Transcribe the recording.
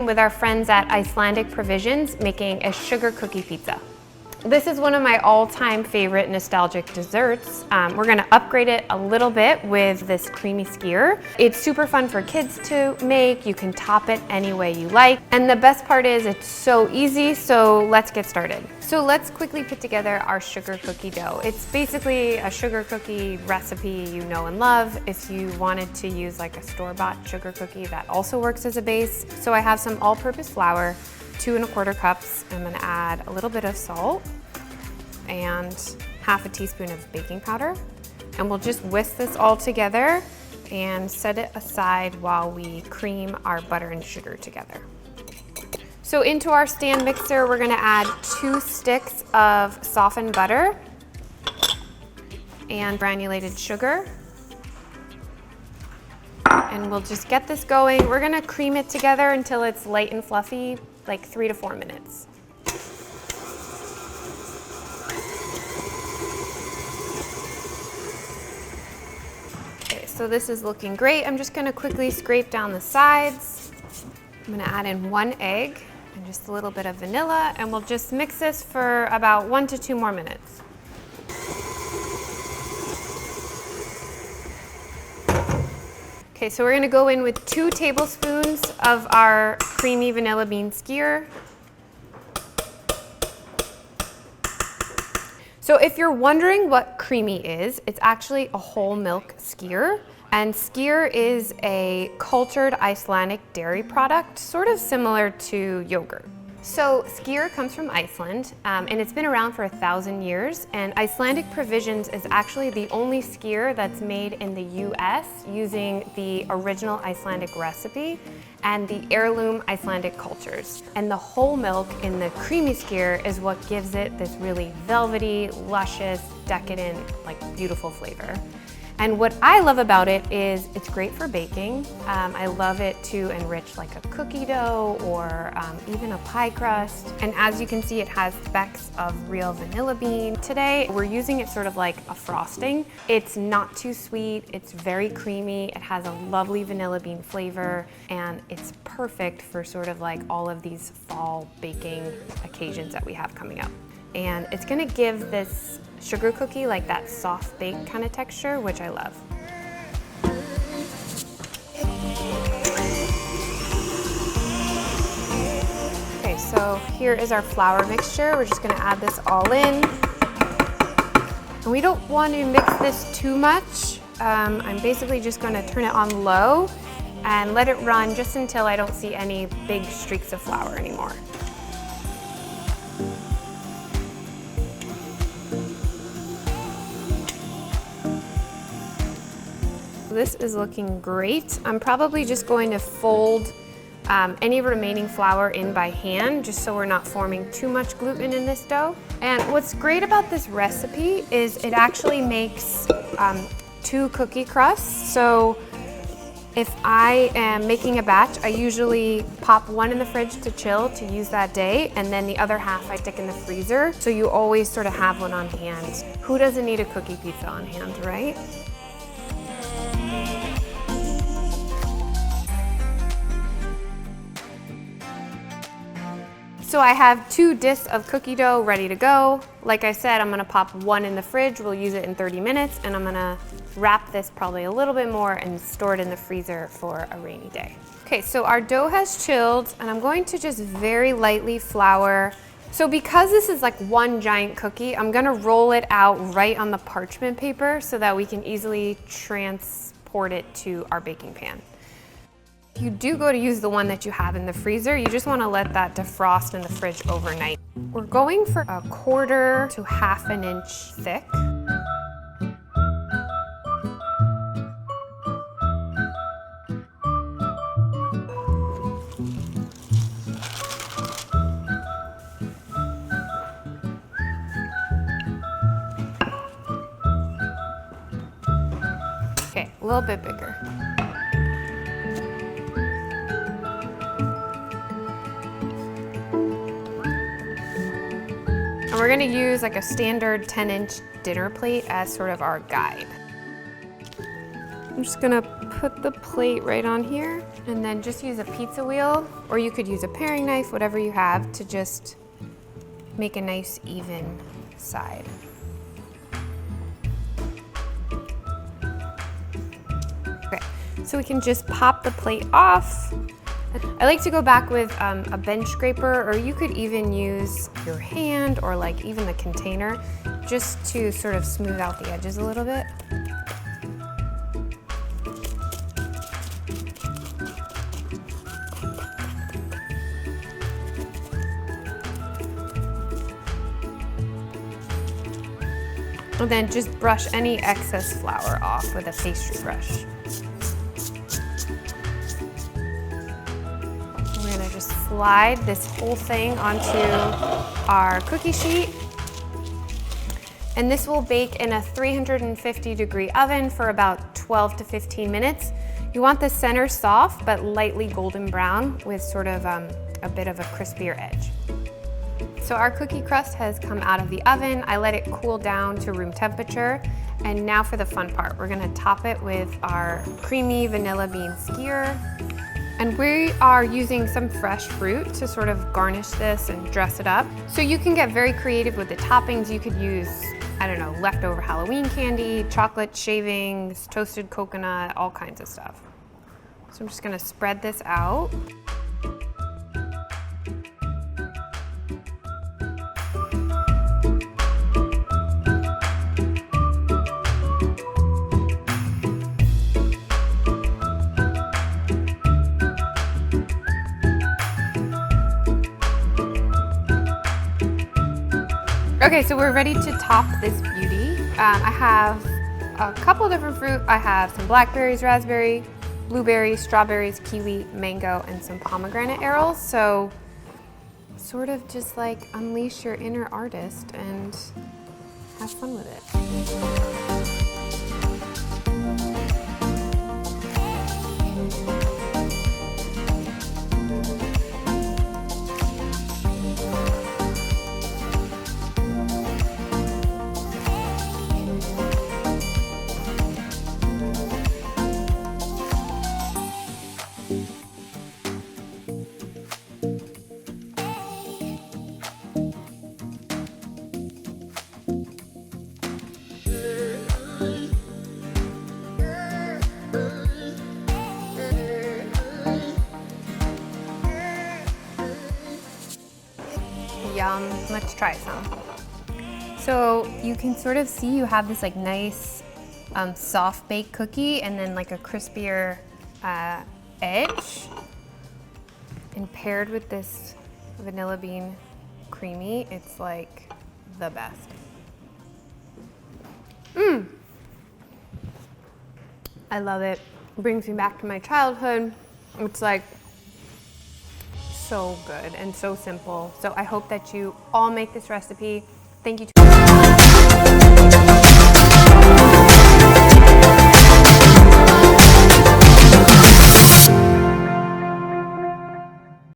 With our friends at Icelandic Provisions making a sugar cookie pizza. This is one of my all-time favorite nostalgic desserts. We're gonna upgrade it a little bit with this creamy skyr. It's super fun for kids to make. You can top it any way you like. And the best part is it's so easy, so let's get started. So let's quickly put together our sugar cookie dough. It's basically a sugar cookie recipe you know and love. If you wanted to use like a store-bought sugar cookie, that also works as a base. So I have some all-purpose flour, 2 1/4 cups. I'm gonna add a little bit of salt and half a teaspoon of baking powder. And we'll just whisk this all together and set it aside while we cream our butter and sugar together. So into our stand mixer, we're gonna add 2 sticks of softened butter and granulated sugar. And we'll just get this going. We're gonna cream it together until it's light and fluffy, like 3 to 4 minutes. Okay, so this is looking great. I'm just gonna quickly scrape down the sides. I'm gonna add in 1 egg and just a little bit of vanilla, and we'll just mix this for about 1 to 2 more minutes. Okay, so we're gonna go in with 2 tablespoons of our creamy vanilla bean skyr. So if you're wondering what creamy is, it's actually a whole milk skyr. And skyr is a cultured Icelandic dairy product, sort of similar to yogurt. So skyr comes from Iceland, and it's been around for 1,000 years. And Icelandic Provisions is actually the only skyr that's made in the US using the original Icelandic recipe and the heirloom Icelandic cultures. And the whole milk in the creamy skyr is what gives it this really velvety, luscious, decadent, like beautiful flavor. And what I love about it is it's great for baking. I love it to enrich like a cookie dough or even a pie crust. And as you can see, it has specks of real vanilla bean. Today, we're using it sort of like a frosting. It's not too sweet, it's very creamy, it has a lovely vanilla bean flavor, and it's perfect for sort of like all of these fall baking occasions that we have coming up. And it's gonna give this sugar cookie like that soft baked kind of texture, which I love. Okay, so here is our flour mixture. We're just gonna add this all in. And we don't want to mix this too much. I'm basically just gonna turn it on low and let it run just until I don't see any big streaks of flour anymore. This is looking great. I'm probably just going to fold any remaining flour in by hand, just so we're not forming too much gluten in this dough. And what's great about this recipe is it actually makes 2 cookie crusts. So if I am making a batch, I usually pop 1 in the fridge to chill to use that day, and then the other half I stick in the freezer. So you always sort of have one on hand. Who doesn't need a cookie pizza on hand, right? So I have 2 discs of cookie dough ready to go. Like I said, I'm gonna pop 1 in the fridge. We'll use it in 30 minutes, and I'm gonna wrap this probably a little bit more and store it in the freezer for a rainy day. Okay, so our dough has chilled, and I'm going to just very lightly flour. So because this is like 1 giant cookie, I'm gonna roll it out right on the parchment paper so that we can easily transport it to our baking pan. If you do go to use the one that you have in the freezer, you just want to let that defrost in the fridge overnight. We're going for 1/4 to 1/2 inch thick. little bit bigger. And we're gonna use like a standard 10-inch dinner plate as sort of our guide. I'm just gonna put the plate right on here and then just use a pizza wheel, or you could use a paring knife, whatever you have, to just make a nice even side. Okay, so we can just pop the plate off. I like to go back with a bench scraper, or you could even use your hand or like even the container just to sort of smooth out the edges a little bit. And then just brush any excess flour off with a pastry brush. We're gonna just slide this whole thing onto our cookie sheet. And this will bake in a 350-degree oven for about 12 to 15 minutes. You want the center soft, but lightly golden brown with sort of a bit of a crispier edge. So our cookie crust has come out of the oven. I let it cool down to room temperature. And now for the fun part. We're gonna top it with our creamy vanilla bean skyr. And we are using some fresh fruit to sort of garnish this and dress it up. So you can get very creative with the toppings. You could use, I don't know, leftover Halloween candy, chocolate shavings, toasted coconut, all kinds of stuff. So I'm just gonna spread this out. Okay, so we're ready to top this beauty. I have a couple different fruit. I have some blackberries, raspberry, blueberries, strawberries, kiwi, mango, and some pomegranate arils. So sort of just like unleash your inner artist and have fun with it. Yum, let's try some. So you can sort of see you have this like nice soft baked cookie and then like a crispier edge. And paired with this vanilla bean creamy, it's like the best. I love it. It brings me back to my childhood. It's like so good and so simple. So I hope that you all make this recipe. Thank you.